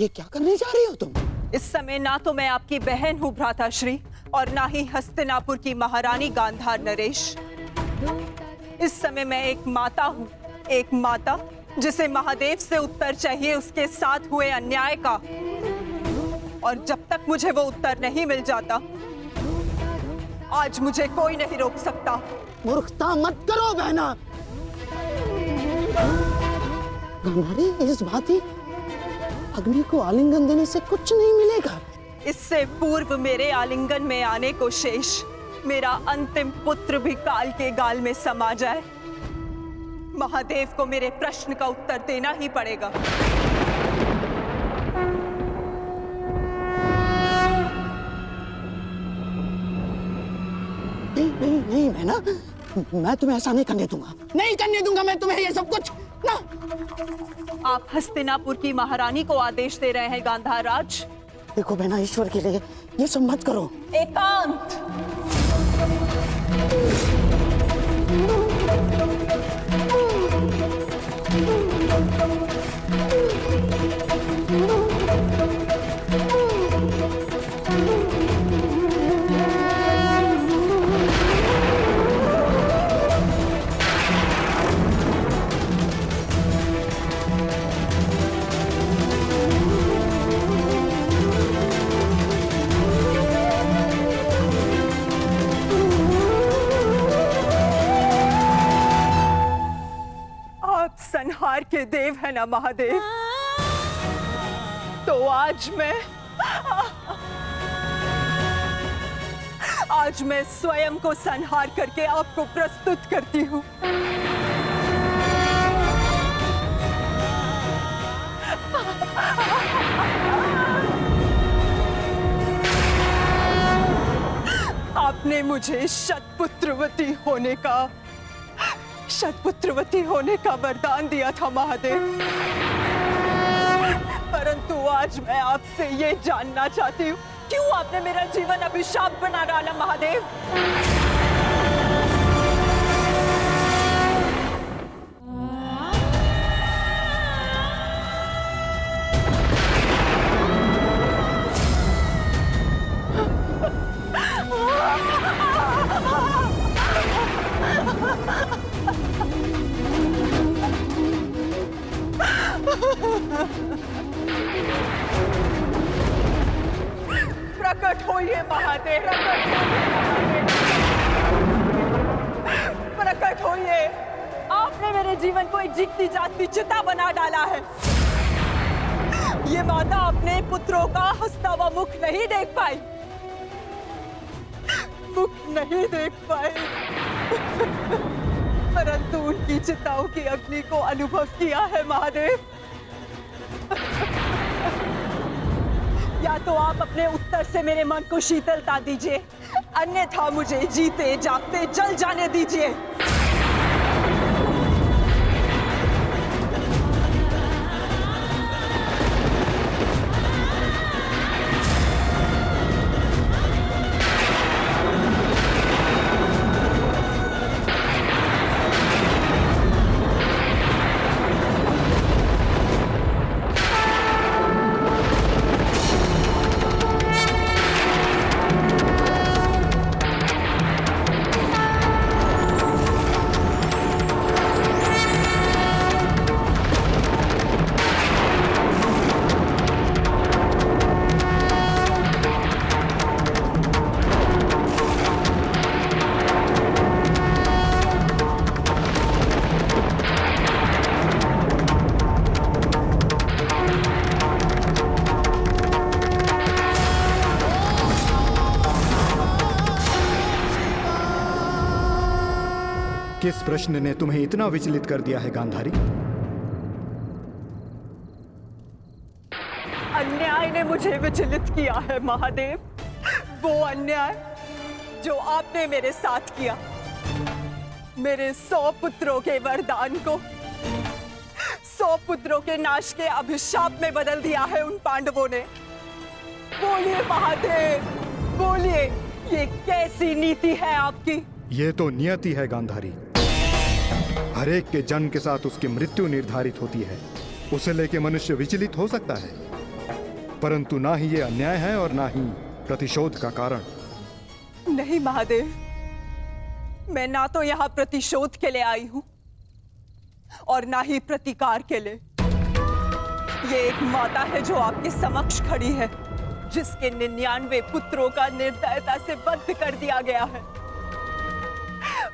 ये क्या करने जा रही हो तुम? इस समय ना तो मैं आपकी बहन हूँ भ्राताश्री और ना ही हस्तिनापुर की महारानी गांधार नरेश। इस समय मैं एक माता हूँ, एक माता जिसे महादेव से उत्तर चाहिए उसके साथ हुए अन्याय का। और जब तक मुझे वो उत्तर नहीं मिल जाता, आज मुझे कोई नहीं रोक सकता। मूर्खता मत करो बहना। गांधारी, इस भांति अग्नि को आलिंगन देने से कुछ नहीं मिलेगा। इससे पूर्व मेरे आलिंगन में आने को शेष मेरा अंतिम पुत्र भी काल के गाल में समा जाए, महादेव को मेरे प्रश्न का उत्तर देना ही पड़ेगा। नहीं नहीं नहीं बहना, मैं तुम्हें ऐसा नहीं करने दूंगा, नहीं करने दूंगा मैं तुम्हें ये सब कुछ ना। आप हस्तिनापुर की महारानी को आदेश दे रहे हैं गांधार राज? देखो बहना, ईश्वर के लिए ये सब मत करो। एकांत। संहार के देव है ना महादेव, तो आज मैं स्वयं को संहार करके आपको प्रस्तुत करती हूँ। आपने मुझे शतपुत्रवती होने का वरदान दिया था महादेव, परंतु आज मैं आपसे ये जानना चाहती हूँ, क्यों आपने मेरा जीवन अभिशाप बना डाला महादेव? प्रकट होइए महादेव, प्रकट होइए। आपने मेरे जीवन को एक जीती जागती चिता बना डाला है। ये माता अपने पुत्रों का हंसता हुआ मुख नहीं देख पाई, परंतु उनकी चिताओं की अग्नि को अनुभव किया है महादेव। या तो आप अपने उत्तर से मेरे मन को शीतलता दीजिए, अन्यथा मुझे जीते जागते जल जाने दीजिए। किस प्रश्न ने तुम्हें इतना विचलित कर दिया है गांधारी? अन्याय ने मुझे विचलित किया है महादेव, वो अन्याय जो आपने मेरे साथ किया। मेरे 100 पुत्रों के वरदान को 100 पुत्रों के नाश के अभिशाप में बदल दिया है उन पांडवों ने। बोलिए महादेव, बोलिए, ये कैसी नीति है आपकी? ये तो नियति है गांधारी। हर एक के जन्म के साथ उसकी मृत्यु निर्धारित होती है। उसे लेके मनुष्य विचलित हो सकता है, परंतु ना ही ये अन्याय है और ना ही प्रतिशोध का कारण। नहीं महादेव, मैं ना तो यहाँ प्रतिशोध के लिए आई हूं और ना ही प्रतिकार के लिए। ये एक माता है जो आपके समक्ष खड़ी है, जिसके 99 पुत्रों का निर्दयता से वध कर दिया गया है।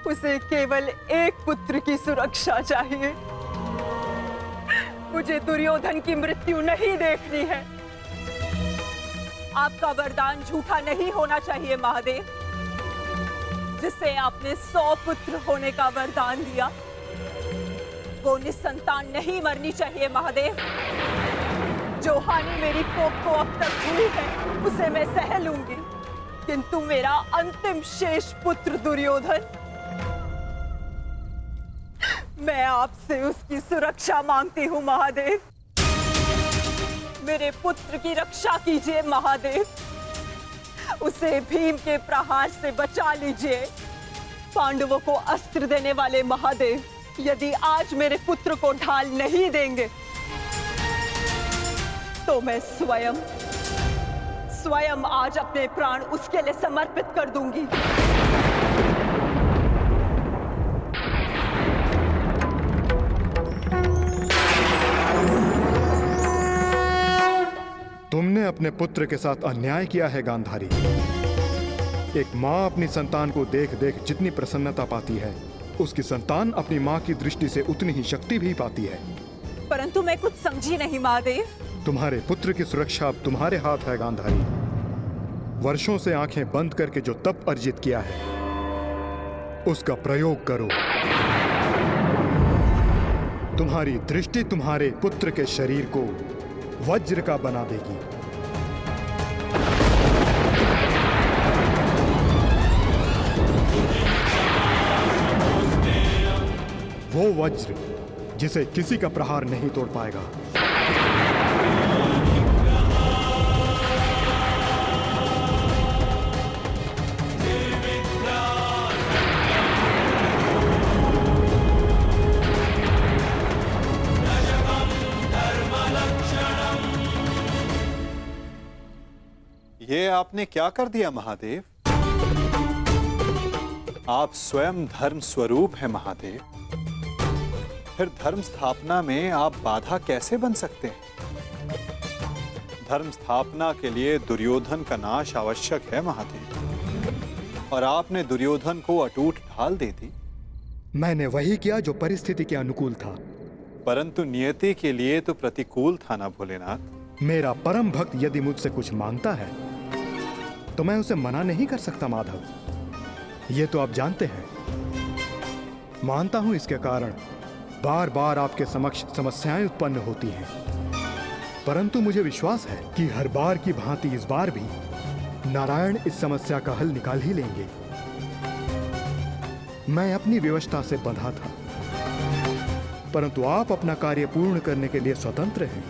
उसे केवल एक पुत्र की सुरक्षा चाहिए। मुझे दुर्योधन की मृत्यु नहीं देखनी है। आपका वरदान झूठा नहीं होना चाहिए महादेव। जिसे आपने 100 पुत्र होने का वरदान दिया, वो निसंतान नहीं मरनी चाहिए महादेव। जो हानि मेरी कोख को अब तक हुई है, उसे मैं सह लूंगी, किंतु मेरा अंतिम शेष पुत्र दुर्योधन, मैं आपसे उसकी सुरक्षा मांगती हूँ महादेव। मेरे पुत्र की रक्षा कीजिए महादेव। उसे भीम के प्रहार से बचा लीजिए। पांडवों को अस्त्र देने वाले महादेव, यदि आज मेरे पुत्र को ढाल नहीं देंगे तो मैं स्वयं आज अपने प्राण उसके लिए समर्पित कर दूंगी। तुमने अपने पुत्र के साथ अन्याय किया है गांधारी। एक माँ अपनी संतान को देख देख जितनी प्रसन्नता पाती है, उसकी संतान अपनी माँ की दृष्टि से उतनी ही शक्ति भी पाती है। परंतु मैं कुछ समझी नहीं महादेव। तुम्हारे पुत्र की सुरक्षा अब तुम्हारे हाथ है गांधारी। वर्षों से आंखें बंद करके जो तप अर्जित किया है, उसका प्रयोग करो। तुम्हारी दृष्टि तुम्हारे पुत्र के शरीर को वज्र का बना देगी। वो वज्र जिसे किसी का प्रहार नहीं तोड़ पाएगा। ये आपने क्या कर दिया महादेव? आप स्वयं धर्म स्वरूप हैं महादेव। फिर धर्म स्थापना में आप बाधा कैसे बन सकते हैं? धर्म स्थापना के लिए दुर्योधन का नाश आवश्यक है महादेव, और आपने दुर्योधन को अटूट ढाल दे दी। मैंने वही किया जो परिस्थिति के अनुकूल था। परंतु नियति के लिए तो प्रतिकूल था ना भोलेनाथ। मेरा परम भक्त यदि मुझसे कुछ मांगता है तो मैं उसे मना नहीं कर सकता माधव। ये तो आप जानते हैं। मानता हूं इसके कारण बार बार आपके समक्ष समस्याएं उत्पन्न होती हैं, परंतु मुझे विश्वास है कि हर बार की भांति इस बार भी नारायण इस समस्या का हल निकाल ही लेंगे। मैं अपनी व्यवस्था से बंधा था, परंतु आप अपना कार्य पूर्ण करने के लिए स्वतंत्र हैं।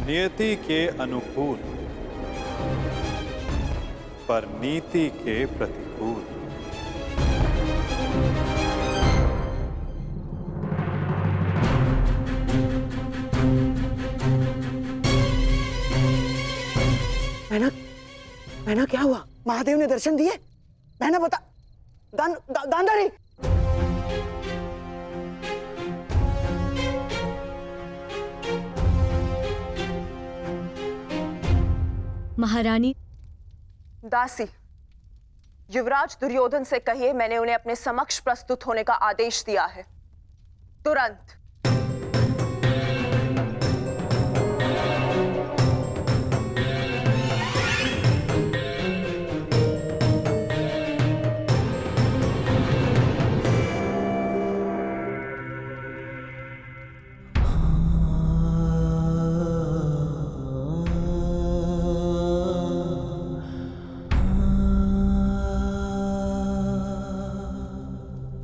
नियति के अनुकूल पर नीति के प्रतिकूल। मैना क्या हुआ? महादेव ने दर्शन दिए? मैना बता। गांधारी, महारानी। दासी, युवराज दुर्योधन से कहिए मैंने उन्हें अपने समक्ष प्रस्तुत होने का आदेश दिया है, तुरंत।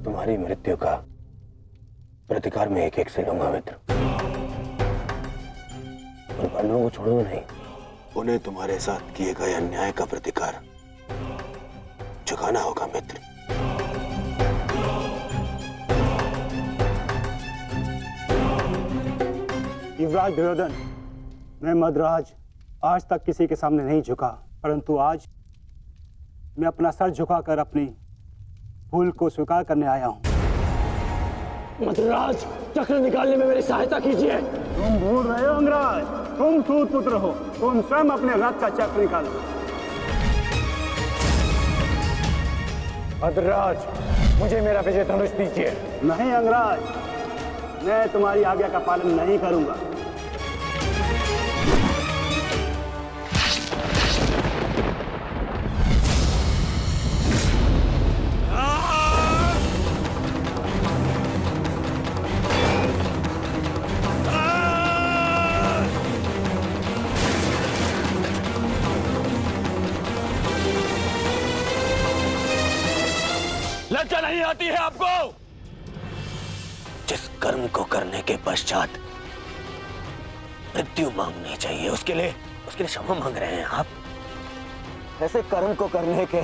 तुम्हारी मृत्यु का प्रतिकार में एक से लूंगा मित्र, और पांडवों को छोड़ूंगा नहीं। उन्हें तुम्हारे साथ किए गए अन्याय का प्रतिकार चुकाना होगा मित्र। युवराज दुर्योधन, मैं मद्राज आज तक किसी के सामने नहीं झुका, परंतु आज मैं अपना सर झुकाकर अपनी भूल को स्वीकार करने आया हूं। मद्राज, चक्र निकालने में मेरी सहायता कीजिए। तुम भूल रहे हो अंगराज, तुम सूत पुत्र हो, तुम स्वयं अपने रथ का चक्र निकालो। मद्राज, मुझे मेरा विजय धनुष दीजिए। नहीं अंगराज, मैं तुम्हारी आज्ञा का पालन नहीं करूंगा। लज्जा नहीं आती है आपको? जिस कर्म को करने के पश्चात मृत्यु मांगनी चाहिए, उसके लिए क्षमा मांग रहे हैं आप? ऐसे कर्म को करने के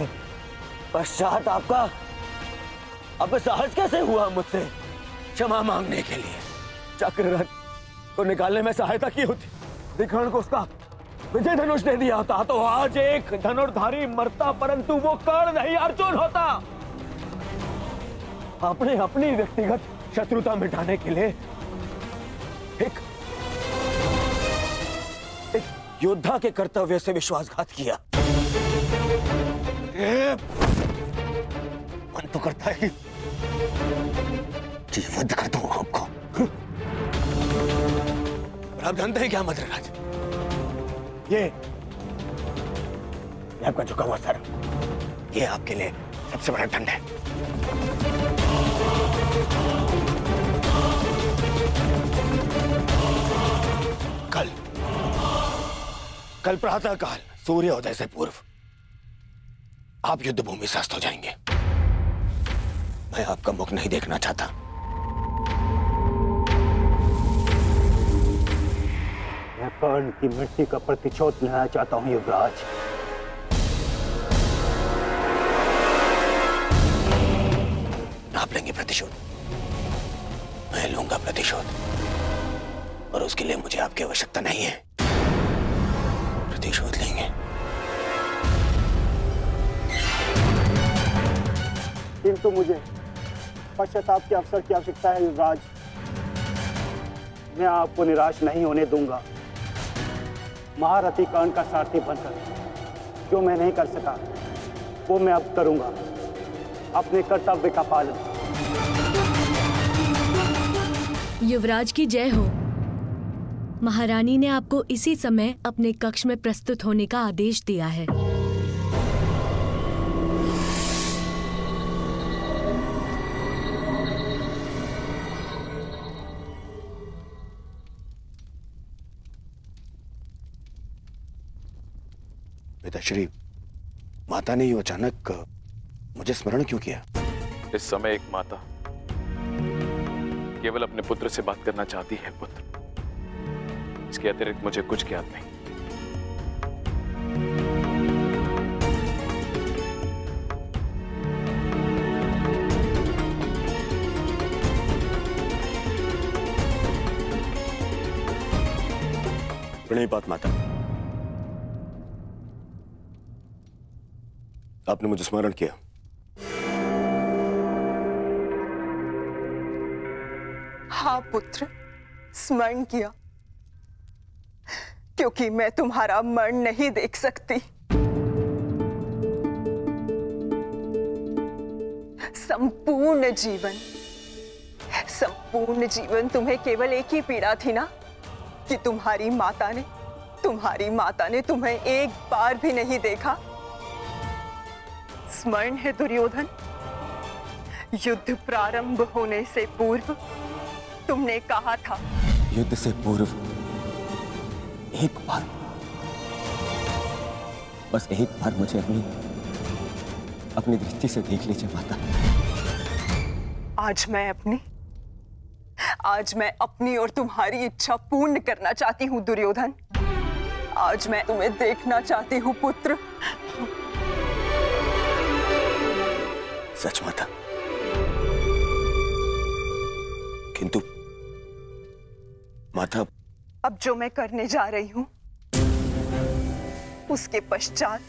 पश्चात आपका अब साहस कैसे हुआ मुझसे क्षमा मांगने के लिए? चक्र रथ को निकालने में सहायता की होती, दिखण को उसका विजय धनुष दे दिया होता तो आज एक धनुर्धारी मरता, परंतु वो कर्ण नहीं अर्जुन होता। आपने अपनी व्यक्तिगत शत्रुता मिटाने के लिए एक योद्धा के कर्तव्य से विश्वासघात किया। मन तो करता है कि वध कर दूं आपको। आप जानते हैं क्या मद्रराज, ये आपका झुका हुआ सर, ये आपके लिए सबसे बड़ा दंड है। कल प्रातःकाल सूर्योदय से पूर्व आप युद्ध भूमि से अस्त हो जाएंगे। मैं आपका मुख नहीं देखना चाहता। मैं कर्ण की मृत्यु का प्रतिशोध लेना चाहता हूं युवराज। आप लेंगे प्रतिशोध, मैं लूंगा प्रतिशोध, और उसके लिए मुझे आपकी आवश्यकता नहीं है। प्रतिशोध लेंगे। किंतु मुझे पश्चाताप के अवसर की आवश्यकता है युवराज। मैं आपको निराश नहीं होने दूंगा। महारथी कर्ण का सारथी बनकर जो मैं नहीं कर सका वो मैं अब करूंगा, अपने कर्तव्य का पालन। युवराज की जय हो। महारानी ने आपको इसी समय अपने कक्ष में प्रस्तुत होने का आदेश दिया है। पिताश्री, माता ने यूं अचानक मुझे स्मरण क्यों किया? इस समय एक माता केवल अपने पुत्र से बात करना चाहती है पुत्र, इसके अतिरिक्त मुझे कुछ ज्ञात नहीं। प्रणिपात माता, आपने मुझे स्मरण किया। हाँ पुत्र, स्मरण किया, क्योंकि मैं तुम्हारा मरण नहीं देख सकती। संपूर्ण जीवन तुम्हें केवल एक ही पीड़ा थी ना, कि तुम्हारी माता ने तुम्हें एक बार भी नहीं देखा। स्मरण है दुर्योधन, युद्ध प्रारंभ होने से पूर्व तुमने कहा था, युद्ध से पूर्व एक बार, बस एक बार मुझे अपनी दृष्टि से देख लीजिए माता। आज मैं अपनी और तुम्हारी इच्छा पूर्ण करना चाहती हूँ दुर्योधन। आज मैं तुम्हें देखना चाहती हूँ पुत्र। सच माता, किंतु माता अब जो मैं करने जा रही हूं उसके पश्चात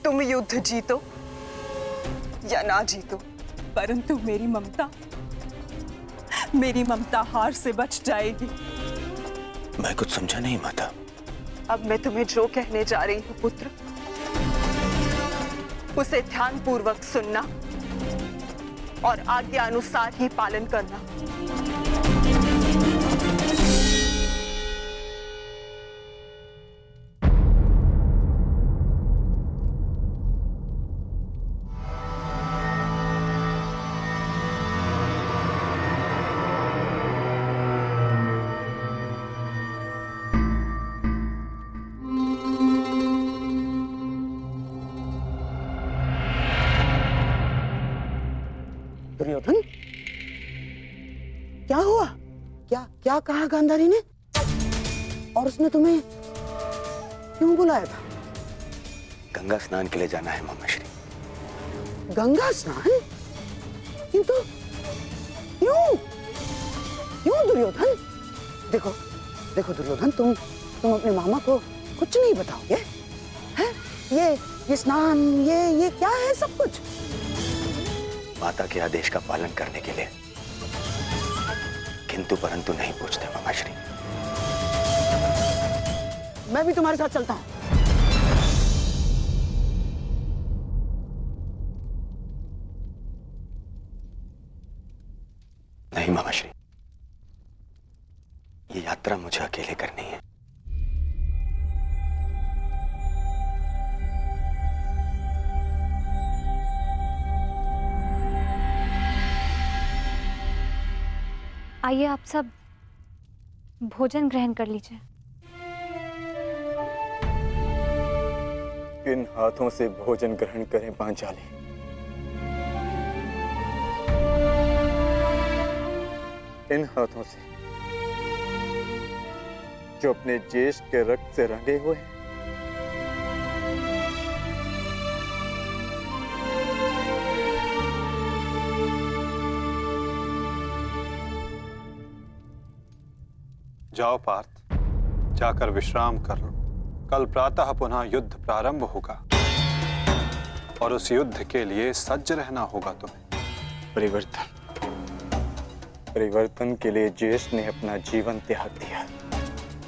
तुम युद्ध जीतो या ना जीतो, परंतु मेरी ममता हार से बच जाएगी। मैं कुछ समझा नहीं माता। अब मैं तुम्हें जो कहने जा रही हूं पुत्र, उसे ध्यानपूर्वक सुनना और आज्ञा अनुसार ही पालन करना। दुर्योधन, क्या हुआ? क्या कहा गांधारी ने? और उसने तुम्हें क्यों बुलाया था? गंगा स्नान के लिए जाना है मामाश्री। गंगा स्नान? किंतु क्यों दुर्योधन? देखो दुर्योधन, तुम अपने मामा को कुछ नहीं बताओगे? हैं? ये स्नान, ये क्या है सब कुछ? माता के आदेश का पालन करने के लिए किंतु परंतु नहीं पूछते मामाश्री। मैं भी तुम्हारे साथ चलता हूं। नहीं मामाश्री, ये यात्रा मुझे अकेले करनी है। आइए आप सब भोजन ग्रहण कर लीजिए। किन हाथों से भोजन ग्रहण करें पांचाली? इन हाथों से जो अपने ज्येष्ठ के रक्त से रंगे हुए हैं। जाओ पार्थ, जाकर विश्राम कर लो। कल प्रातः पुनः युद्ध प्रारंभ होगा और उस युद्ध के लिए सज्ज रहना होगा तुम्हें। परिवर्तन के लिए ज्येष्ठ ने अपना जीवन त्याग दिया।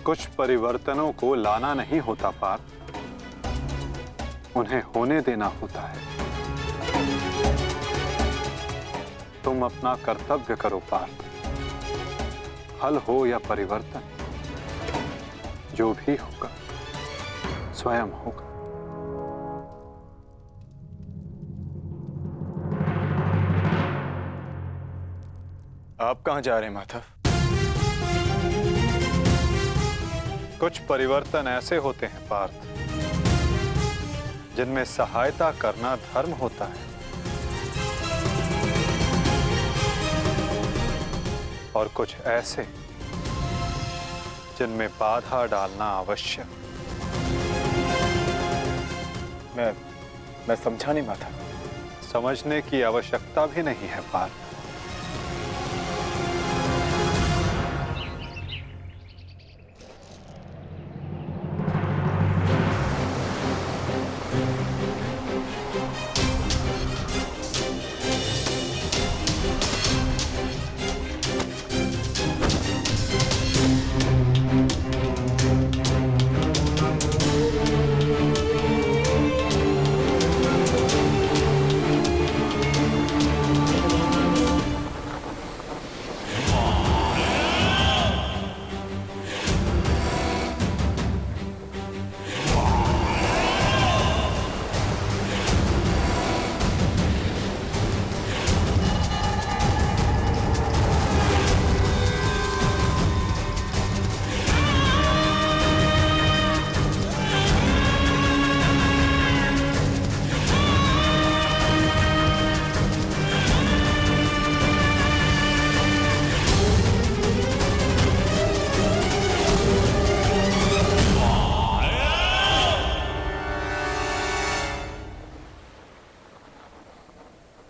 कुछ परिवर्तनों को लाना नहीं होता पार्थ, उन्हें होने देना होता है। तुम अपना कर्तव्य करो पार्थ। फल हो या परिवर्तन, जो भी होगा स्वयं होगा। आप कहां जा रहे हैं माता? कुछ परिवर्तन ऐसे होते हैं पार्थ जिनमें सहायता करना धर्म होता है और कुछ ऐसे जिनमें बाधा डालना आवश्यक। मैं समझा नहीं माता। समझने की आवश्यकता भी नहीं है पार्थ।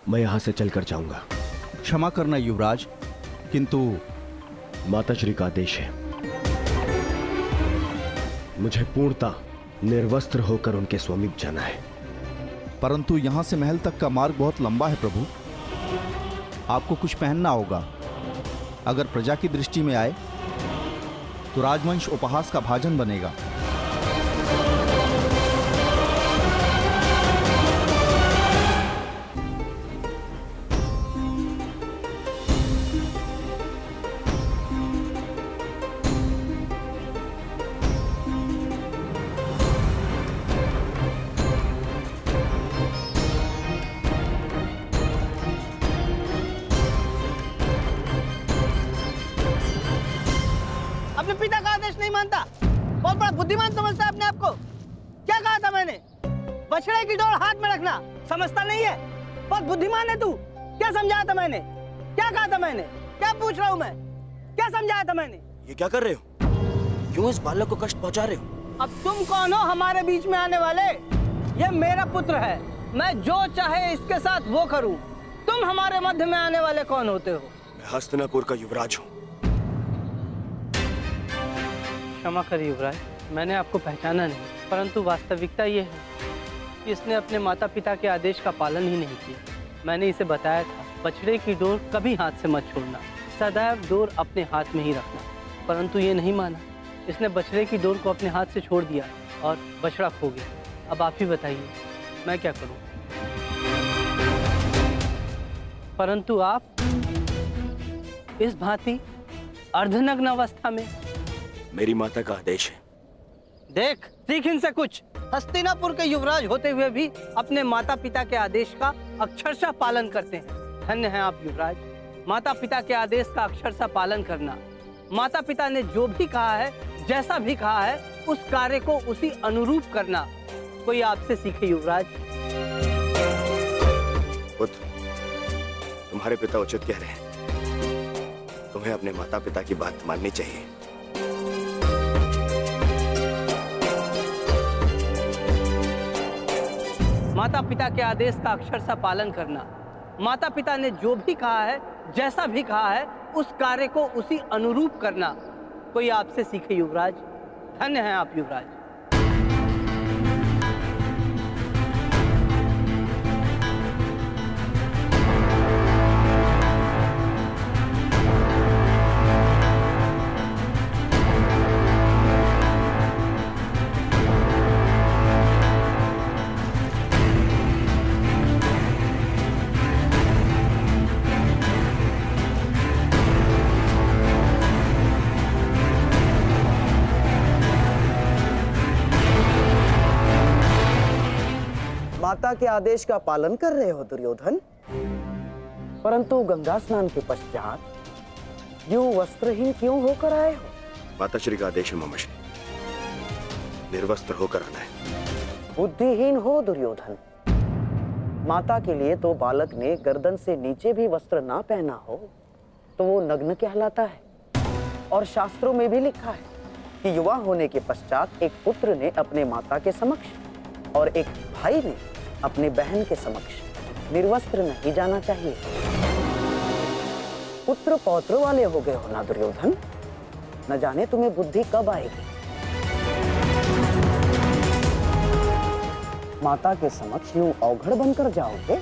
मैं यहां से चलकर जाऊंगा। क्षमा करना युवराज, किंतु माताश्री का आदेश है। मुझे पूर्णतः निर्वस्त्र होकर उनके समीप जाना है। परंतु यहाँ से महल तक का मार्ग बहुत लंबा है प्रभु। आपको कुछ पहनना होगा। अगर प्रजा की दृष्टि में आए तो राजवंश उपहास का भाजन बनेगा। अपने पिता का आदेश नहीं मानता, बहुत बड़ा बुद्धिमान समझता है अपने आप को। क्या कहा था मैंने? बछड़े की डोर हाथ में रखना, समझता नहीं है? बहुत बुद्धिमान है तू। क्या समझाया था मैंने? क्या कहा था मैंने? क्या पूछ रहा हूँ मैं? क्या समझाया था मैंने? ये क्या कर रहे हो? क्यों इस बालक को कष्ट पहुंचा रहे हो? अब तुम कौन हो हमारे बीच में आने वाले? ये मेरा पुत्र है, मैं जो चाहे इसके साथ वो करूं। तुम हमारे मध्य में आने वाले कौन होते हो? मैं हस्तिनापुर का युवराज हूँ। क्षमा करिए युवराज, मैंने आपको पहचाना नहीं, परंतु वास्तविकता ये है कि इसने अपने माता पिता के आदेश का पालन ही नहीं किया। मैंने इसे बताया था, बछड़े की डोर कभी हाथ से मत छोड़ना, सदैव डोर अपने हाथ में ही रखना, परंतु ये नहीं माना। इसने बछड़े की डोर को अपने हाथ से छोड़ दिया और बछड़ा खो गया। अब आप ही बताइए, मैं क्या करूं? परंतु आप इस भांति अर्धनग्न अवस्था में। मेरी माता का आदेश है। देख, सीख इनसे कुछ। हस्तिनापुर के युवराज होते हुए भी अपने माता पिता के आदेश का अक्षरशः पालन करते हैं। धन्य हैं आप युवराज। माता पिता के आदेश का अक्षरशः पालन करना, माता पिता ने जो भी कहा है, जैसा भी कहा है, उस कार्य को उसी अनुरूप करना कोई आपसे सीखे युवराज। पुत्र, तुम्हारे पिता उचित कह रहे हैं। तुम्हें अपने माता पिता की बात माननी चाहिए। माता पिता के आदेश का अक्षरशः पालन करना, माता पिता ने जो भी कहा है, जैसा भी कहा है, उस कार्य को उसी अनुरूप करना कोई आपसे सीखे युवराज। धन्य हैं आप युवराज। माता के आदेश का पालन कर रहे हो दुर्योधन, परंतु गंगा स्नान के पश्चात यूं वस्त्रहीन क्यों होकर आए हो? माता श्री का आदेश है मामाश्री, निर्वस्त्र होकर आना है। बुद्धिहीन हो दुर्योधन। माता के लिए तो बालक ने गर्दन से नीचे भी वस्त्र ना पहना हो तो वो नग्न कहलाता है। और शास्त्रों में भी लिखा है कि युवा होने के पश्चात एक पुत्र ने अपने माता के समक्ष और एक भाई ने अपने बहन के समक्ष निर्वस्त्र नहीं जाना चाहिए। पुत्र पौत्र वाले हो गए हो ना दुर्योधन, न जाने तुम्हें बुद्धि कब आएगी। माता के समक्ष यूं अवघड़ बनकर जाओगे?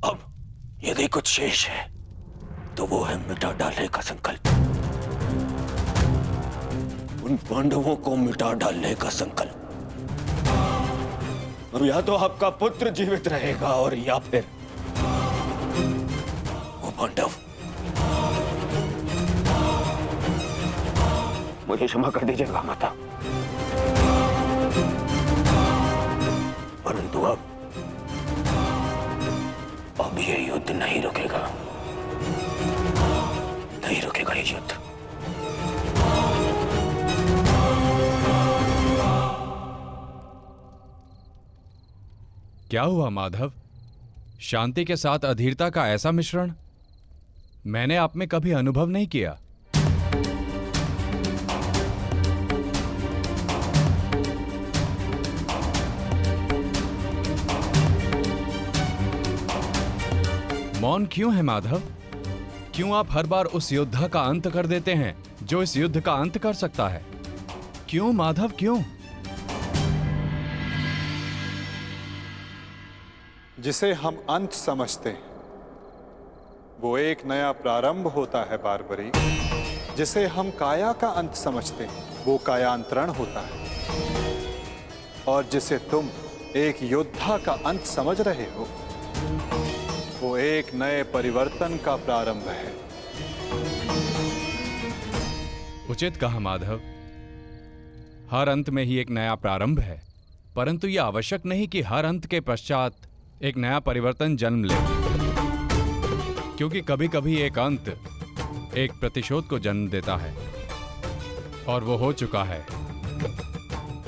अब यदि कुछ शेष है तो वो है मिटा डालने का संकल्प। उन पांडवों को मिटा डालने का संकल्प। अब या तो आपका पुत्र जीवित रहेगा और या फिर वो पांडव। मुझे क्षमा कर दीजिएगा माता, परंतु अब ये युद्ध नहीं रुकेगा, नहीं रुकेगा ये युद्ध। क्या हुआ माधव? शांति के साथ अधीरता का ऐसा मिश्रण मैंने आप में कभी अनुभव नहीं किया। मौन क्यों है माधव? क्यों आप हर बार उस योद्धा का अंत कर देते हैं जो इस युद्ध का अंत कर सकता है? क्यों माधव, क्यों? जिसे हम अंत समझते हैं वो एक नया प्रारंभ होता है बारबरी। जिसे हम काया का अंत समझते हैं वो कायांतरण होता है। और जिसे तुम एक योद्धा का अंत समझ रहे हो वो एक नए परिवर्तन का प्रारंभ है। उचित कहा माधव। हर अंत में ही एक नया प्रारंभ है, परंतु यह आवश्यक नहीं कि हर अंत के पश्चात एक नया परिवर्तन जन्म ले, क्योंकि कभी कभी एक अंत एक प्रतिशोध को जन्म देता है, और वो हो चुका है।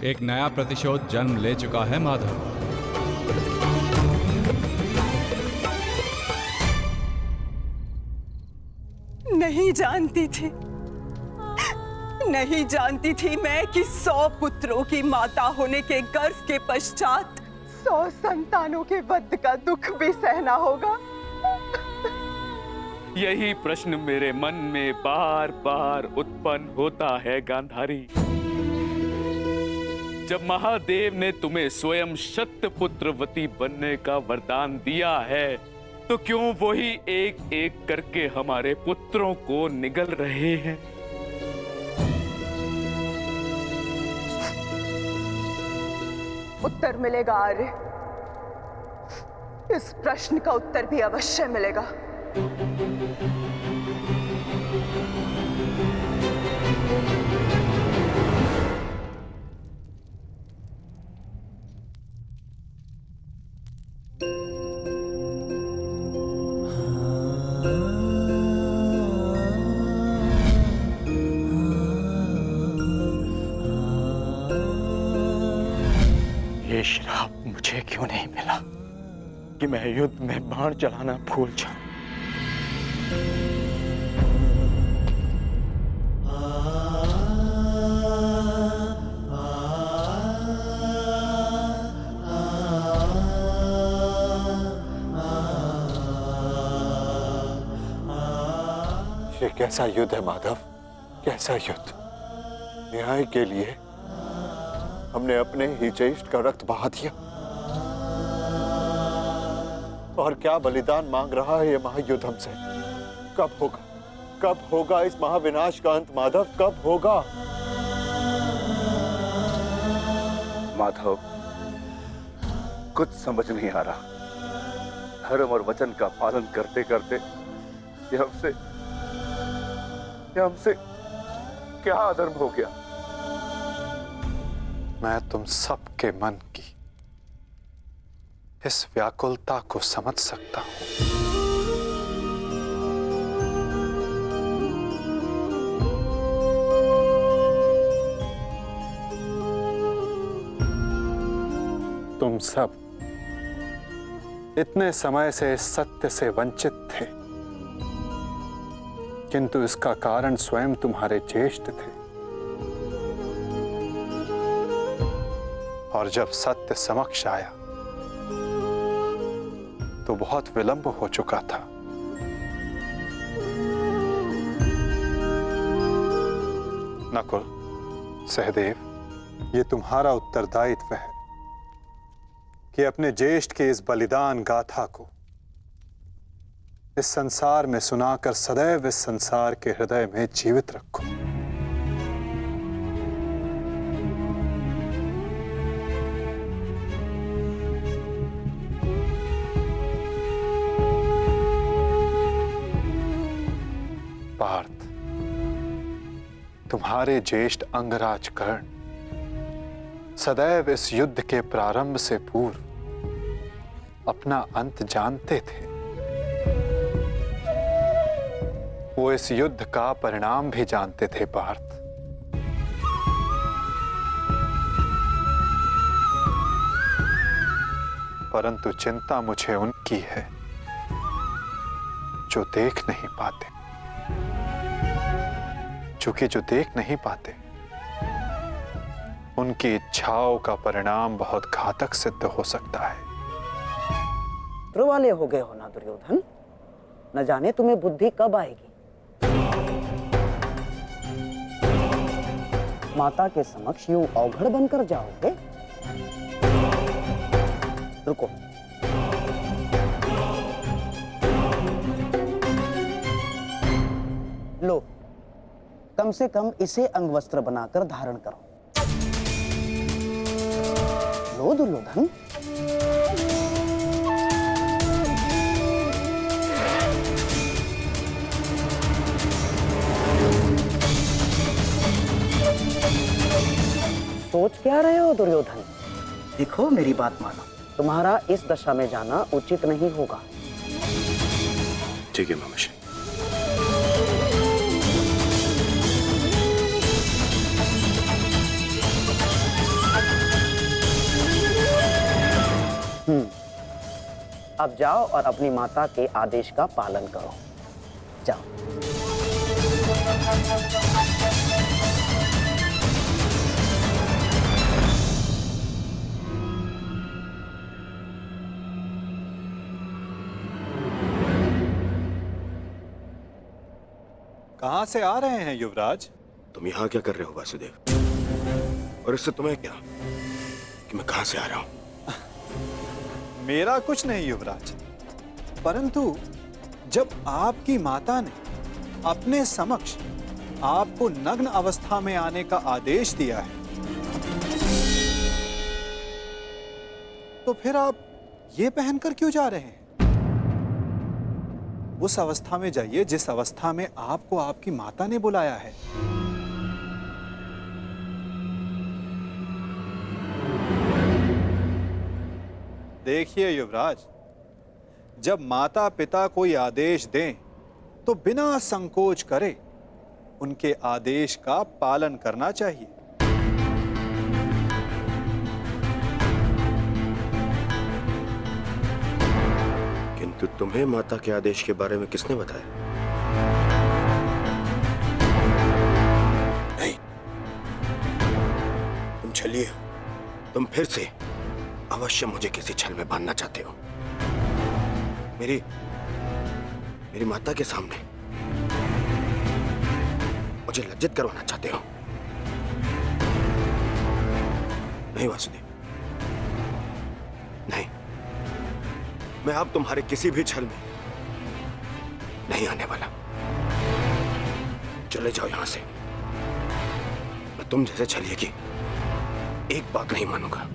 एक नया प्रतिशोध जन्म ले चुका है माधव। नहीं जानती थी, नहीं जानती थी मैं कि 100 पुत्रों की माता होने के गर्व के पश्चात 100 संतानों के वध का दुख भी सहना होगा। यही प्रश्न मेरे मन में बार बार उत्पन्न होता है गांधारी। जब महादेव ने तुम्हें स्वयं शतपुत्रवती बनने का वरदान दिया है तो क्यों वही एक एक करके हमारे पुत्रों को निगल रहे हैं? उत्तर मिलेगा आर्य, इस प्रश्न का उत्तर भी अवश्य मिलेगा। ये श्राप मुझे क्यों नहीं मिला कि मैं युद्ध में बाण चलाना भूल जाऊं? ये कैसा युद्ध है माधव, कैसा युद्ध? न्याय के लिए हमने अपने ही ज्येष्ठ का रक्त बहा दिया, और क्या बलिदान मांग रहा है ये महायुद्ध हमसे? कब होगा, कब होगा इस महाविनाश का अंत माधव, कब होगा? माधव, कुछ समझ नहीं आ रहा। धर्म और वचन का पालन करते करते ये हमसे क्या अधर्म हो गया? मैं तुम सबके मन की इस व्याकुलता को समझ सकता हूं। तुम सब इतने समय से इस सत्य से वंचित थे, किंतु इसका कारण स्वयं तुम्हारे ज्येष्ठ थे। और जब सत्य समक्ष आया तो बहुत विलंब हो चुका था। नकुल, सहदेव, ये तुम्हारा उत्तरदायित्व है कि अपने ज्येष्ठ के इस बलिदान गाथा को इस संसार में सुनाकर सदैव इस संसार के हृदय में जीवित रखो। पार्थ, तुम्हारे ज्येष्ठ अंगराज कर्ण सदैव इस युद्ध के प्रारंभ से पूर्व अपना अंत जानते थे। वो इस युद्ध का परिणाम भी जानते थे पार्थ। परंतु चिंता मुझे उनकी है जो देख नहीं पाते, क्योंकि जो देख नहीं पाते उनकी इच्छाओं का परिणाम बहुत घातक सिद्ध हो सकता है। वाले हो गए हो ना दुर्योधन? न जाने तुम्हें बुद्धि कब आएगी। माता के समक्ष यूं अवघड़ बनकर जाओगे? रुको, लो, कम से कम इसे अंगवस्त्र बनाकर धारण करो। लो दुर्योधन। सोच क्या रहे हो दुर्योधन? देखो, मेरी बात मानो, तुम्हारा इस दशा में जाना उचित नहीं होगा। ठीक है मामाश्री। अब जाओ और अपनी माता के आदेश का पालन करो। जाओ। कहां से आ रहे हैं युवराज? तुम यहाँ क्या कर रहे हो वासुदेव? और इससे तुम्हें क्या कि मैं कहां से आ रहा हूं? मेरा कुछ नहीं युवराज, परंतु जब आपकी माता ने अपने समक्ष आपको नग्न अवस्था में आने का आदेश दिया है, तो फिर आप ये पहनकर क्यों जा रहे हैं? उस अवस्था में जाइए जिस अवस्था में आपको आपकी माता ने बुलाया है। देखिए युवराज, जब माता पिता कोई आदेश दें तो बिना संकोच करे उनके आदेश का पालन करना चाहिए। किंतु तुम्हें माता के आदेश के बारे में किसने बताया? नहीं, तुम छलिए हो। तुम फिर से अवश्य मुझे किसी छल में बांधना चाहते हो। मेरी माता के सामने मुझे लज्जित करवाना चाहते हो। नहीं वासुदेव, नहीं, मैं अब तुम्हारे किसी भी छल में नहीं आने वाला। चले जाओ यहां से। मैं तुम जैसे छलिए की एक बात नहीं मानूंगा।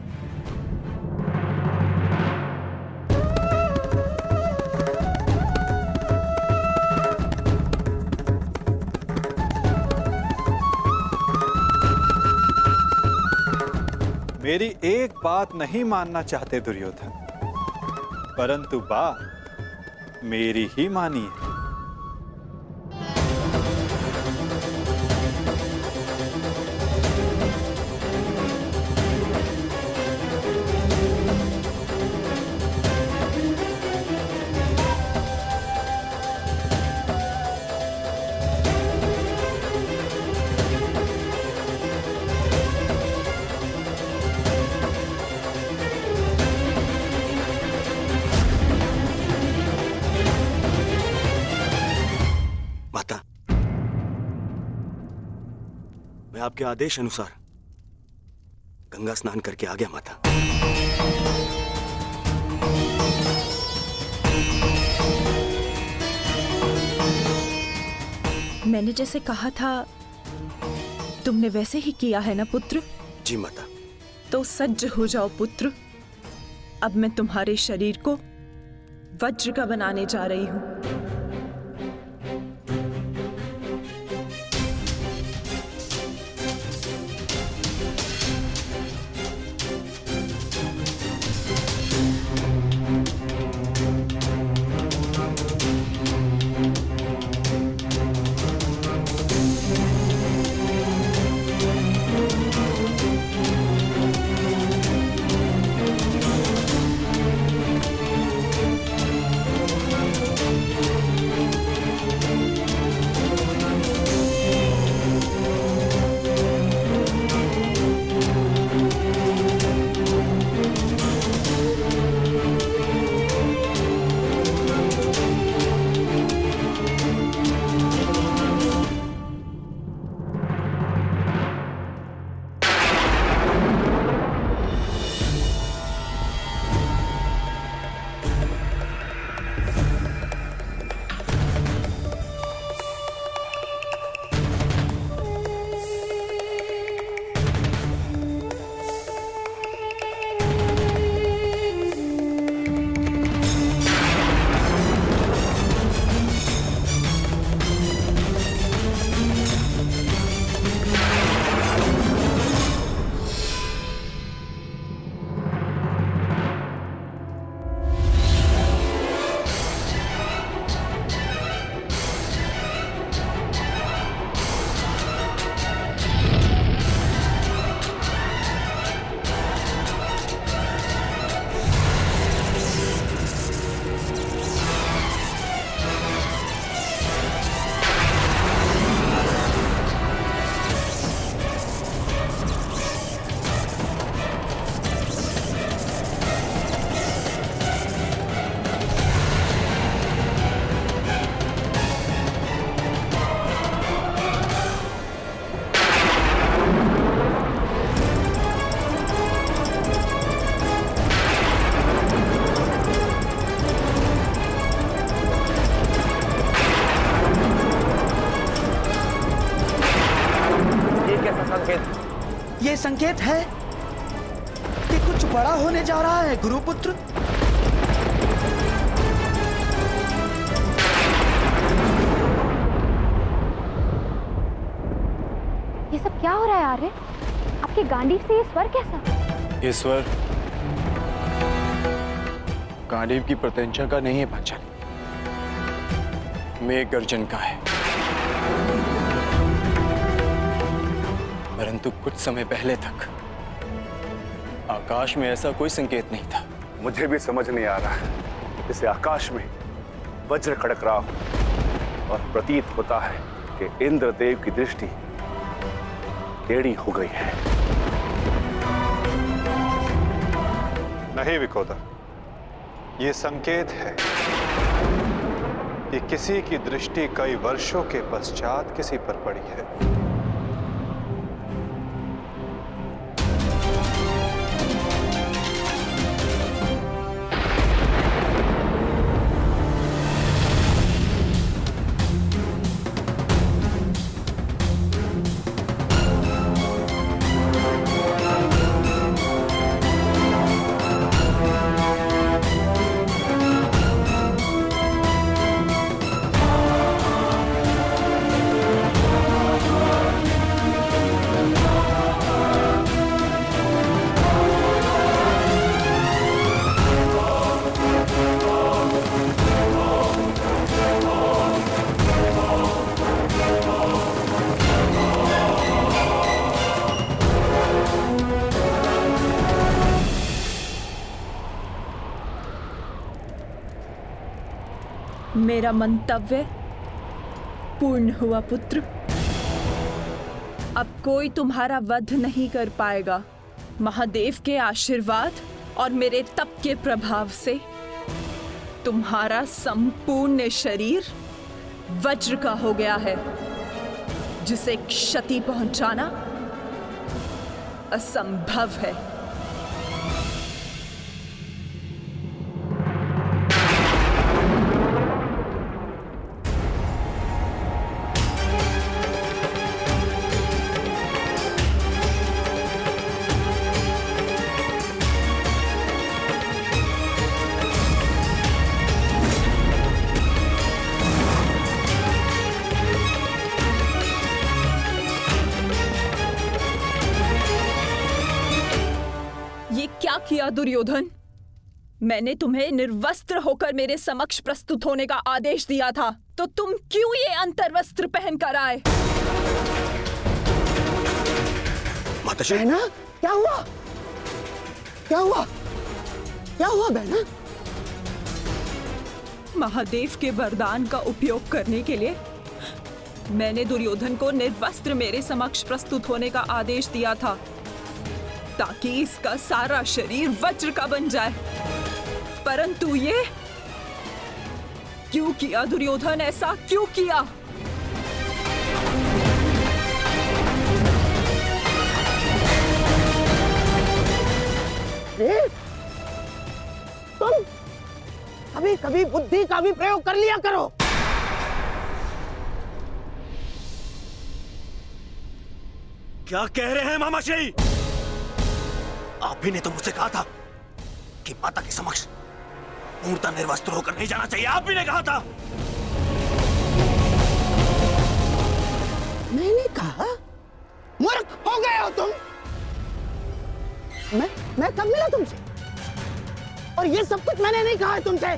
मेरी एक बात नहीं मानना चाहते दुर्योधन, परंतु बात मेरी ही मानिए। मैं आपके आदेश अनुसार गंगा स्नान करके आ गया माता। मैंने जैसे कहा था तुमने वैसे ही किया है ना पुत्र? जी माता। तो सज्ज हो जाओ पुत्र। अब मैं तुम्हारे शरीर को वज्र का बनाने जा रही हूं। संकेत है कि कुछ बड़ा होने जा रहा है गुरुपुत्र। ये सब क्या हो रहा है आर्य? आपके गांडीव से ये स्वर कैसा? ये स्वर गांडीव की प्रत्यंचा का नहीं है पांचाली, मेघ गर्जन का है। परंतु कुछ समय पहले तक आकाश में ऐसा कोई संकेत नहीं था। मुझे भी समझ नहीं आ रहा है, जैसे आकाश में वज्र खड़क रहा हो और प्रतीत होता है कि इंद्रदेव की दृष्टि टेढ़ी हो गई है। नहीं विकोदर, ये संकेत है कि किसी की दृष्टि कई वर्षों के पश्चात किसी पर पड़ी है। मेरा मंतव्य पूर्ण हुआ पुत्र। अब कोई तुम्हारा वध नहीं कर पाएगा। महादेव के आशीर्वाद और मेरे तप के प्रभाव से तुम्हारा संपूर्ण शरीर वज्र का हो गया है, जिसे क्षति पहुंचाना असंभव है। क्या किया दुर्योधन? मैंने तुम्हें निर्वस्त्र होकर मेरे समक्ष प्रस्तुत होने का आदेश दिया था, तो तुम क्यों ये अंतर्वस्त्र पहनकर आए? माताश्री, बहना, क्या हुआ? क्या हुआ? क्या हुआ बहना? महादेव के वरदान का उपयोग करने के लिए मैंने दुर्योधन को निर्वस्त्र मेरे समक्ष प्रस्तुत होने का आदेश दिया था, ताकि इसका सारा शरीर वज्र का बन जाए। परंतु ये क्यों किया दुर्योधन? ऐसा क्यों किया? तुम कभी कभी बुद्धि का भी प्रयोग कर लिया करो। क्या कह रहे हैं मामाश्री? आप ही ने तो मुझसे कहा था कि माता के समक्ष पूर्णतः निर्वस्त्र होकर नहीं जाना चाहिए। आप ही ने कहा था। मैंने कहा? मूर्ख हो गए हो तुम। मैं कब मिला तुमसे? और ये सब कुछ मैंने नहीं कहा है तुमसे।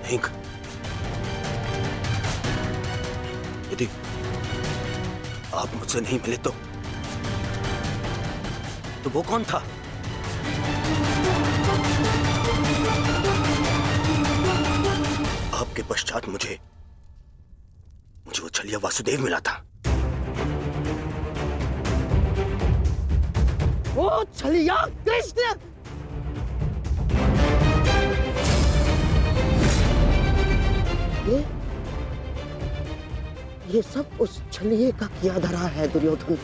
नहीं, यदि आप मुझसे नहीं मिले तो वो कौन था? आपके पश्चात मुझे वो छलिया वासुदेव मिला था। वो छलिया कृष्ण। ये सब उस छलिए का किया धरा है दुर्योधन।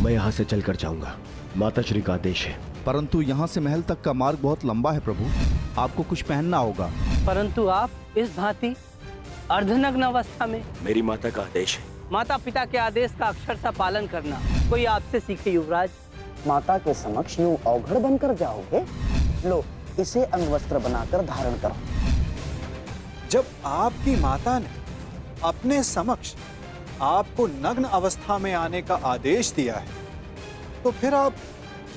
मैं यहाँ से चलकर जाऊंगा, माताश्री का आदेश है। परंतु यहाँ से महल तक का मार्ग बहुत लंबा है प्रभु, आपको कुछ पहनना होगा। परंतु आप इस भांति अर्धनग्न अवस्था में। मेरी माता का आदेश है माता पिता के आदेश का अक्षरशः पालन करना कोई आपसे सीखे युवराज। माता के समक्ष यूं अवघड़ बनकर जाओगे? लो, इसे अंगवस्त्र बनाकर धारण करो। जब आपकी माता ने अपने समक्ष आपको नग्न अवस्था में आने का आदेश दिया है, तो फिर आप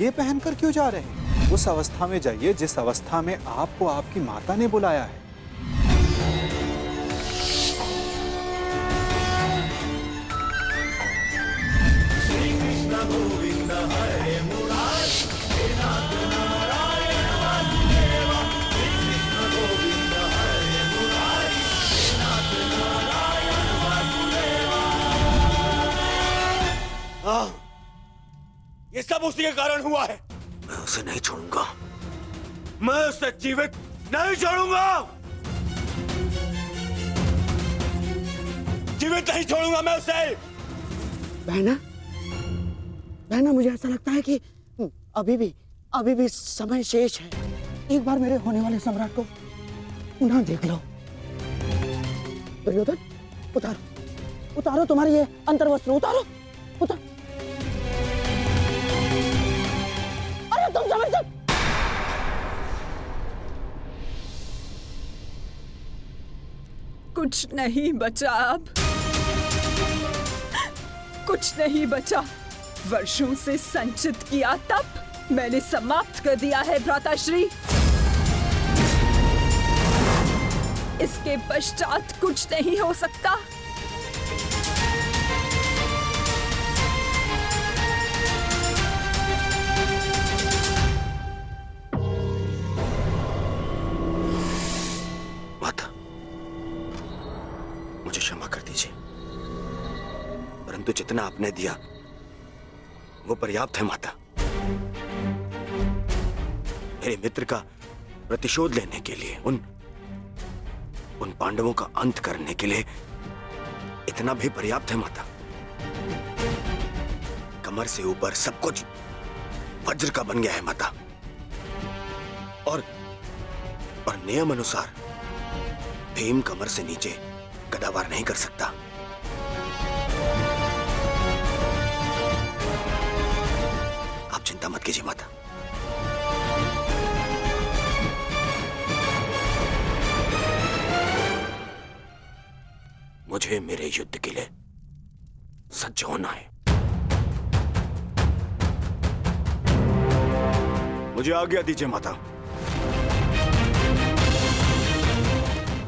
ये पहनकर क्यों जा रहे हैं? उस अवस्था में जाइए जिस अवस्था में आपको आपकी माता ने बुलाया है। ये सब उसी के कारण हुआ है। मैं उसे नहीं छोड़ूंगा, मैं उसे जीवित नहीं छोड़ूंगा, जीवित नहीं छोड़ूंगा मैं उसे। बहना, बहना, मुझे ऐसा लगता है कि अभी भी समय शेष है। एक बार मेरे होने वाले सम्राट को पुनः देख लो। दुर्योधन, उतारो तुम्हारी ये अंतर्वस्त्र, उतारो। अरे तुम समझ सकते? कुछ नहीं बचा अब, कुछ नहीं बचा। वर्षों से संचित किया तप मैंने समाप्त कर दिया है भ्राताश्री। इसके पश्चात कुछ नहीं हो सकता। माता, मुझे क्षमा कर दीजिए, परंतु जितना आपने दिया वो पर्याप्त है माता। मेरे मित्र का प्रतिशोध लेने के लिए, उन पांडवों का अंत करने के लिए इतना भी पर्याप्त है माता। कमर से ऊपर सब कुछ वज्र का बन गया है माता, और नियम अनुसार भीम कमर से नीचे गदावार नहीं कर सकता। आप चिंता मत कीजिए माता। मुझे मेरे युद्ध के लिए सज्ज होना है। मुझे आज्ञा दीजिए माता।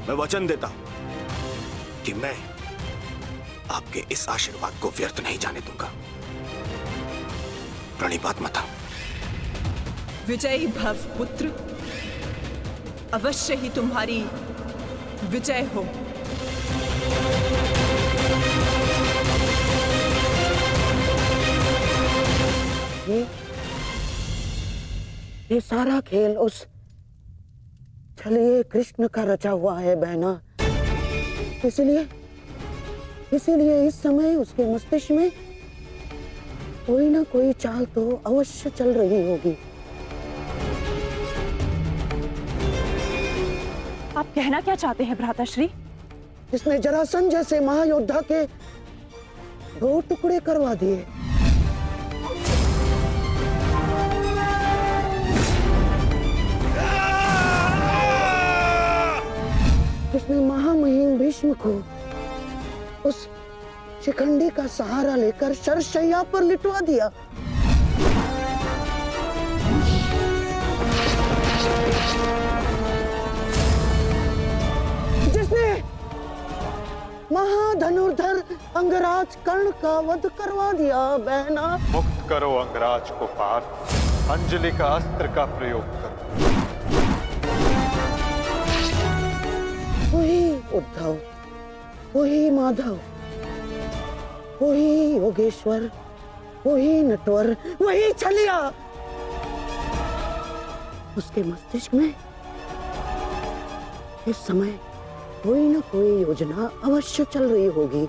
मैं वचन देता हूं कि मैं आपके इस आशीर्वाद को व्यर्थ नहीं जाने दूंगा। प्रणिपात माता। विजयी भव पुत्र, अवश्य ही तुम्हारी विजय हो। ये सारा खेल उस छलिए कृष्ण का रचा हुआ है बहना। इसीलिए इस समय उसके मस्तिष्क में कोई ना कोई चाल तो अवश्य चल रही होगी। आप कहना क्या चाहते हैं भ्राताश्री? इसने जरासंध जैसे महायोद्धा के 2 टुकड़े करवा दिए। इसने महामहिम भीष्म को उस शिखंडी का सहारा लेकर शरशैया पर लिटवा दिया। जिसने महाधनुर्धर अंगराज कर्ण का वध करवा दिया बहना। मुक्त करो अंगराज को पार्थ, अंजलि का अस्त्र का प्रयोग करो। वही उद्धव, वही माधव, वही योगेश्वर, वही नटवर, वही छलिया। उसके मस्तिष्क में इस समय कोई ना कोई योजना अवश्य चल रही होगी।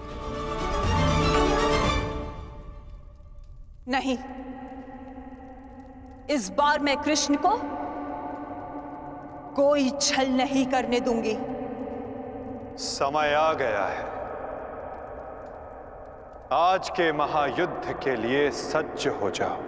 नहीं, इस बार मैं कृष्ण को कोई छल नहीं करने दूंगी। समय आ गया है। आज के महायुद्ध के लिए सज्ज हो जाओ।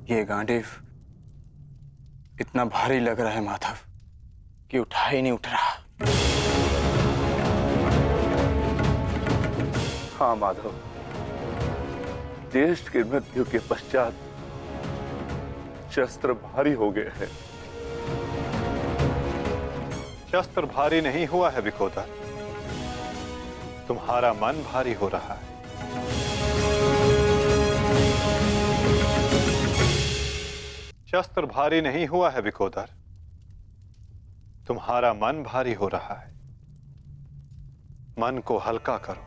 ये गांडीव इतना भारी लग रहा है माधव कि उठा ही नहीं उठ रहा। हाँ माधव, ज्येष्ठ की मृत्यु के पश्चात शस्त्र भारी हो गए हैं। शस्त्र भारी नहीं हुआ है विकोदर, तुम्हारा मन भारी हो रहा है। शस्त्र भारी नहीं हुआ है विकोदर, तुम्हारा मन भारी हो रहा है। मन को हल्का करो,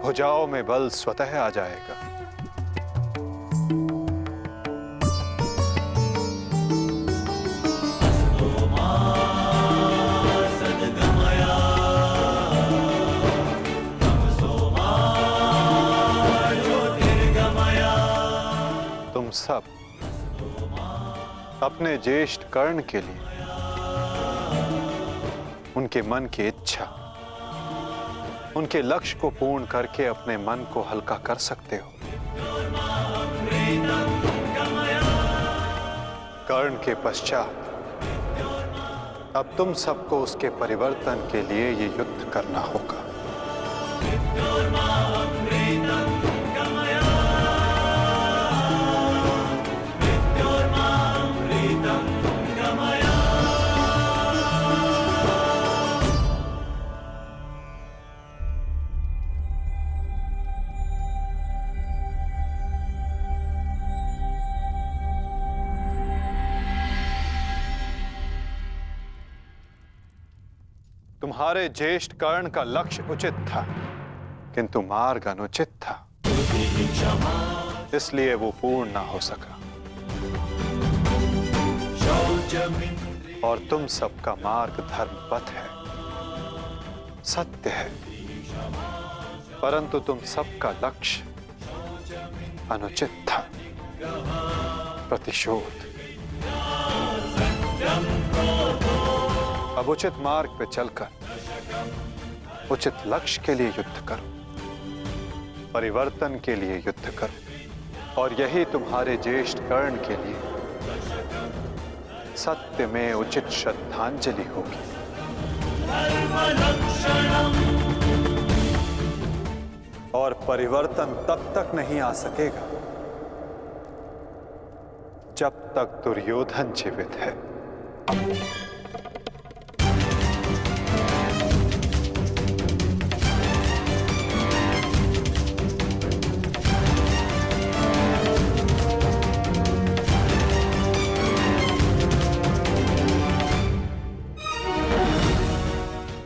भुजाओं में बल स्वतः आ जाएगा। तुम सब अपने ज्येष्ठ कर्ण के लिए उनके मन की इच्छा, उनके लक्ष्य को पूर्ण करके अपने मन को हल्का कर सकते हो। कर्ण के पश्चात अब तुम सबको उसके परिवर्तन के लिए ये युद्ध करना होगा। तुम्हारे ज्येष्ठ कर्ण का लक्ष्य उचित था, किंतु मार्ग अनुचित था, इसलिए वो पूर्ण ना हो सका। और तुम सबका मार्ग धर्मपथ है, सत्य है, परंतु तुम सबका लक्ष्य अनुचित था, प्रतिशोध। अब उचित मार्ग पे चलकर उचित लक्ष्य के लिए युद्ध करो, परिवर्तन के लिए युद्ध करो, और यही तुम्हारे ज्येष्ठ कर्ण के लिए सत्य में उचित श्रद्धांजलि होगी। और परिवर्तन तब तक नहीं आ सकेगा जब तक दुर्योधन जीवित है।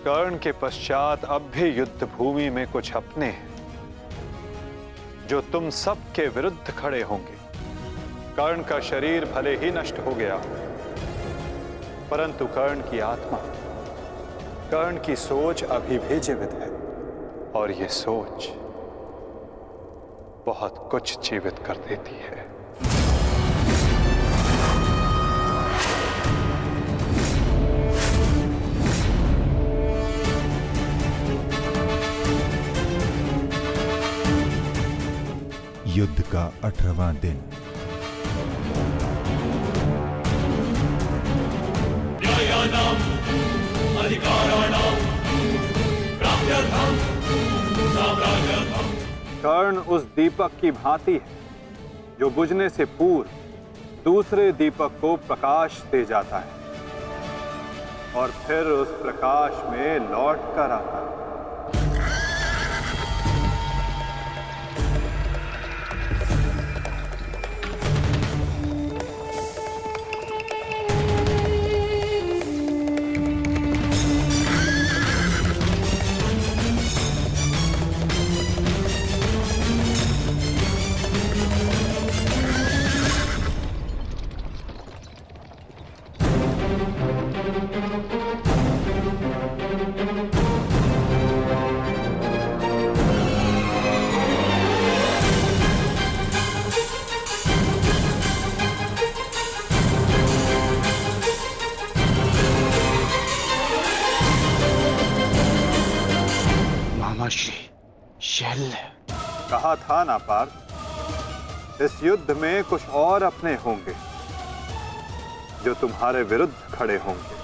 कर्ण के पश्चात अब भी युद्ध भूमि में कुछ अपने हैं जो तुम सब के विरुद्ध खड़े होंगे। कर्ण का शरीर भले ही नष्ट हो गया, परंतु कर्ण की आत्मा, कर्ण की सोच अभी भी जीवित है, और ये सोच बहुत कुछ जीवित कर देती है। युद्ध का 18वां दिन। कर्ण उस दीपक की भांति है जो बुझने से पूर्व दूसरे दीपक को प्रकाश दे जाता है और फिर उस प्रकाश में लौट कर आता है। कहा था ना पार्थ, इस युद्ध में कुछ और अपने होंगे जो तुम्हारे विरुद्ध खड़े होंगे।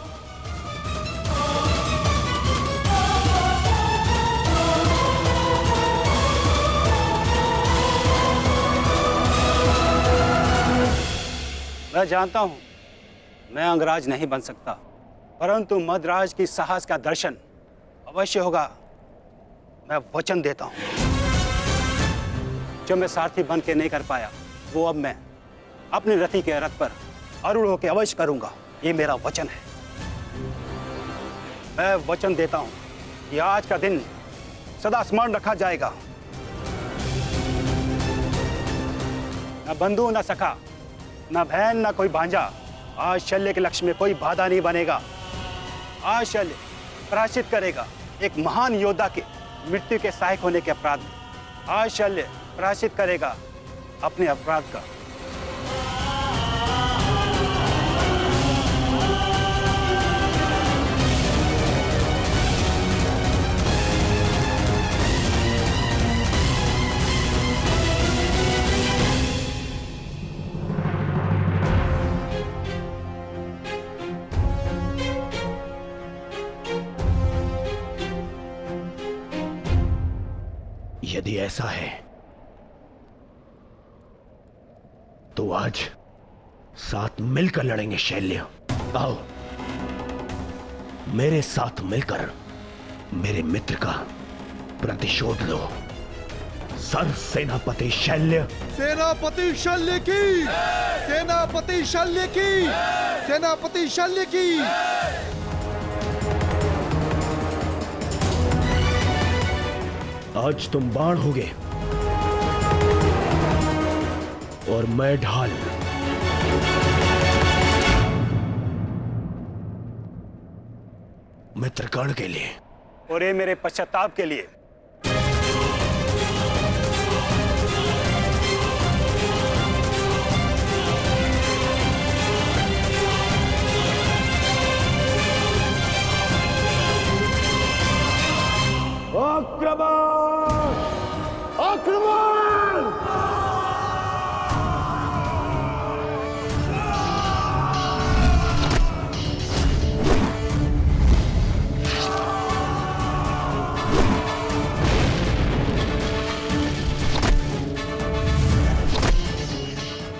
मैं जानता हूं मैं अंगराज नहीं बन सकता, परंतु मद्राज की साहस का दर्शन अवश्य होगा। मैं वचन देता हूं जो मैं सारथी बन के नहीं कर पाया वो अब मैं अपने रथी के रथ पर आरूढ़ होकर अवश्य करूंगा। ये मेरा वचन है। मैं वचन देता हूं कि आज का दिन सदा स्मरण रखा जाएगा। न बंधु न सखा, न बहन न कोई भांजा, आज शल्य के लक्ष्य में कोई बाधा नहीं बनेगा। आज शल्य प्रायश्चित करेगा एक महान योद्धा के मृत्यु के सहायक होने के अपराध में। आज शल्य प्रायश्चित करेगा अपने अपराध का। यदि ऐसा है तो आज साथ मिलकर लड़ेंगे शैल्य। आओ मेरे साथ मिलकर मेरे मित्र का प्रतिशोध लो। सर सेनापति शैल्य। सेनापति शल्य की, सेनापति शल्य की, सेनापति शल्य की। आज तुम बाण होगे और मैं ढाल। मित्र कर्ण के लिए और ये मेरे पश्चाताप के लिए। आक्रमण! आक्रमण!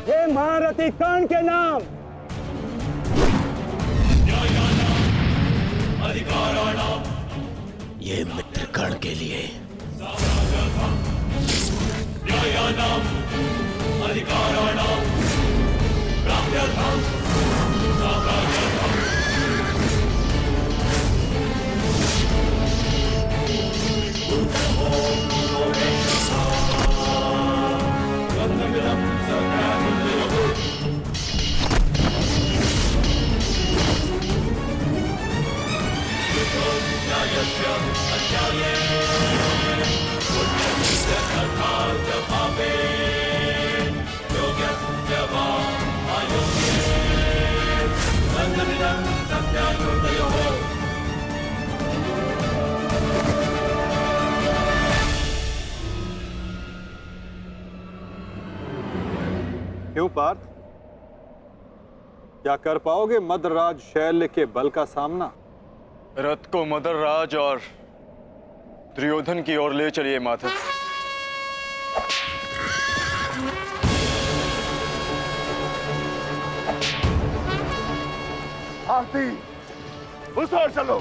ये महारथी कर्ण के नाम। ये मित्र कर्ण के लिए। क्यों पार्थ, क्या कर पाओगे मद्रराज शैल्य के बल का सामना? रथ को मदर राज और दुर्योधन की ओर ले चलिए माधव। आरती उस ओर चलो।